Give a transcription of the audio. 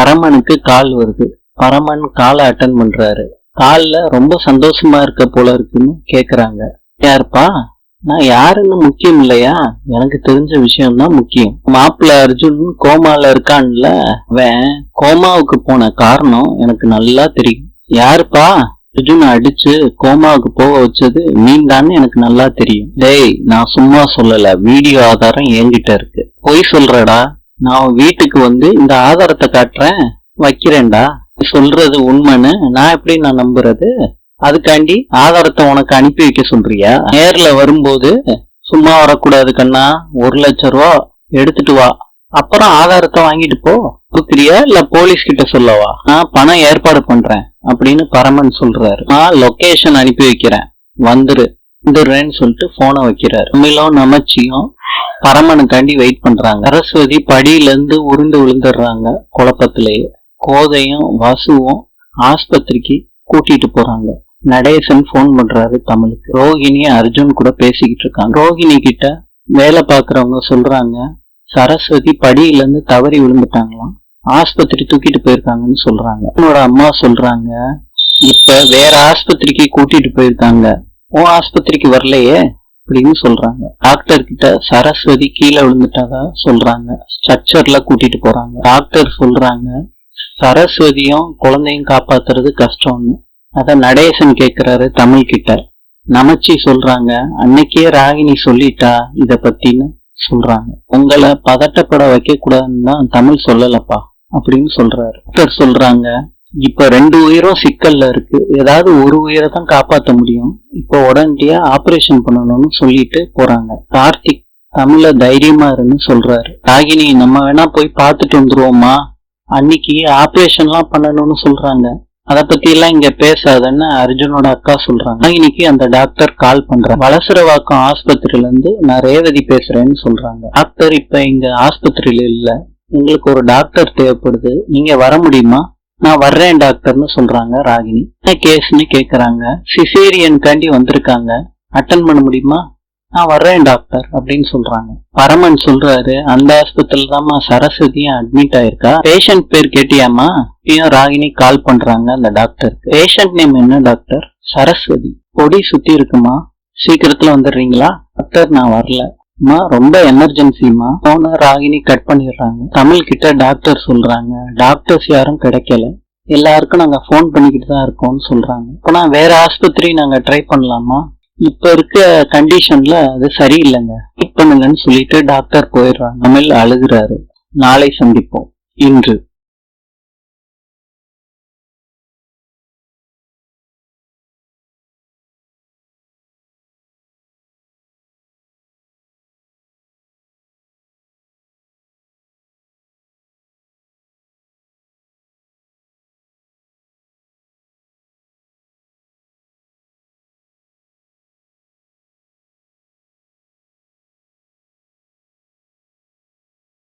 பரமனுக்கு கால் வருது. பரமன் காலை அட்டன் பண்றாரு. கால்ல ரொம்ப சந்தோஷமா இருக்க போல இருக்குன்னு கேக்குறாங்க. யாருப்பா? நான் யாருன்னு முக்கியம் இல்லையா, எனக்கு தெரிஞ்ச விஷயம் தான் முக்கியம். மாப்பிள்ள அர்ஜுன் கோமால இருக்கான்ல, அவன் கோமாவுக்கு போன காரணம் எனக்கு நல்லா தெரியும். யாருப்பா அர்ஜுன் அடிச்சு கோமாவுக்கு போக வச்சது நீந்தான்னு எனக்கு நல்லா தெரியும். டேய், நான் சும்மா சொல்லல, வீடியோ ஆதாரம் என்கிட்ட இருக்கு. பொய் சொல்றடா. நான் வீட்டுக்கு வந்து இந்த ஆதாரத்தை காட்டுறேன், வைக்கிறேன்டா. சொல்றது உண்மைன்னு நான் எப்படி நான் நம்புறது? அதுக்காண்டி ஆதாரத்தை உனக்கு அனுப்பி வைக்க சொல்றியா? நேர்ல வரும்போது சும்மா வரக்கூடாது கண்ணா. 1,00,000 ரூபா எடுத்துட்டு வா, அப்புறம் ஆதாரத்தை வாங்கிட்டு போ. கொடுக்குறியா இல்ல போலீஸ் கிட்ட சொல்லவா? நான் பணம் ஏற்பாடு பண்றேன் அப்படின்னு பரமன் சொல்றாரு. நான் லொகேஷன் அனுப்பி வைக்கிறேன், வந்துருன்னு சொல்லிட்டு போனை வைக்கிறாரு. தமிழும் நமச்சியும் பரமனுக்காண்டி வெயிட் பண்றாங்க. சரஸ்வதி படியில இருந்து உருண்டு விழுந்துடுறாங்க குழப்பத்திலேயே. கோதையும் வசுவும் ஆஸ்பத்திரிக்கு கூட்டிட்டு போறாங்க. நடேசன் போன் பண்றாரு தமிழுக்கு. ரோஹிணி அர்ஜுன் கூட பேசிக்கிட்டு இருக்காங்க. ரோஹிணி கிட்ட வேலை பாக்குறவங்க சொல்றாங்க, சரஸ்வதி படியில இருந்து தவறி விழுந்துட்டாங்களாம், ஆஸ்பத்திரி தூக்கிட்டு போயிருக்காங்கன்னு சொல்றாங்க. என்னோட அம்மா சொல்றாங்க, இப்ப வேற ஆஸ்பத்திரிக்கு கூட்டிட்டு போயிருக்காங்க, உன் ஆஸ்பத்திரிக்கு வரலையே அப்படின்னு சொல்றாங்க. டாக்டர் கிட்ட சரஸ்வதி கீழே விழுந்துட்டாதா சொல்றாங்க. ஸ்ட்ரக்சர்ல கூட்டிட்டு போறாங்க. டாக்டர் சொல்றாங்க, சரஸ்வதியும் குழந்தையும் காப்பாத்துறது கஷ்டம்னு. அத நடேசன் கேக்குறாரு தமிழ் கிட்ட. நமச்சி சொல்றாங்க, அன்னைக்கே ராகினி சொல்லிட்டா இத பத்தின்னு சொல்றாங்க. உங்களை பதட்டப்பட வைக்க கூடாதுன்னு தான் தமிழ் சொல்லலப்பா அப்படின்னு சொல்றாரு. டாக்டர் சொல்றாங்க, இப்ப 2 உயிரும் சிக்கல்ல இருக்கு, ஏதாவது ஒரு உயிரை தான் காப்பாற்ற முடியும், இப்போ உடனடியா ஆபரேஷன் பண்ணணும்னு சொல்லிட்டு போறாங்க. கார்த்திக் தமிழ தைரியமா இருன்னு சொல்றாரு. ராகினி, நம்ம வேணா போய் பார்த்துட்டு வந்துருவோமா, அன்னைக்கு ஆபரேஷன் எல்லாம் பண்ணணும்னு சொல்றாங்க, அத பத்தி எல்லாம் இங்க பேசாதன்னு அர்ஜுனோட அக்கா சொல்றாங்க. இன்னைக்கு அந்த டாக்டர் கால் பண்றாங்க. வலசரவாக்கம் ஆஸ்பத்திரியில இருந்து நான் ரேவதி பேசுறேன்னு சொல்றாங்க. டாக்டர் இப்ப இங்க ஆஸ்பத்திரியில இல்ல, எங்களுக்கு ஒரு டாக்டர் தேவைப்படுது, நீங்க வர முடியுமா? நான் வர்றேன் டாக்டர்னு சொல்றாங்க ராகினி. என்ன கேஸ்ன்னு கேக்குறாங்க. சிசேரியன் காண்டி வந்திருக்காங்க, அட்டன் பண்ண முடியுமா? நான் வர்றேன் டாக்டர் அப்படின்னு சொல்றாங்க. பரமன் சொல்றாரு, அந்த ஆஸ்பத்திரியில தான்மா சரஸ்வதியும் அட்மிட் ஆயிருக்கா, பேஷண்ட் பேர் கேட்டியாமா? ராகினி கால் பண்றாங்க அந்த டாக்டர். பேஷண்ட் நேம் என்ன டாக்டர்? சரஸ்வதி. பொடி சுத்தி இருக்குமா, சீக்கிரத்துல வந்துடுறீங்களா? டாக்டர், நான் வரல அம்மா, ரொம்ப எமர்ஜென்சிமா. போன ராகினி கட் பண்ணிடுறாங்க. தமிழ் கிட்ட டாக்டர் சொல்றாங்க, டாக்டர்ஸ் யாரும் கிடைக்கல, எல்லாருக்கும் நாங்க போன் பண்ணிக்கிட்டு தான் இருக்கோம்னு சொல்றாங்க. அப்பனா வேற ஆஸ்பத்திரி நாங்க ட்ரை பண்ணலாமா? இப்ப இருக்க கண்டிஷன்ல அது சரியில்லைங்க, வெயிட் பண்ணுங்கன்னு சொல்லிட்டு டாக்டர் போயிடுறாங்க. தமிழ் அழுகுறாரு. நாளை சந்திப்போம். இன்று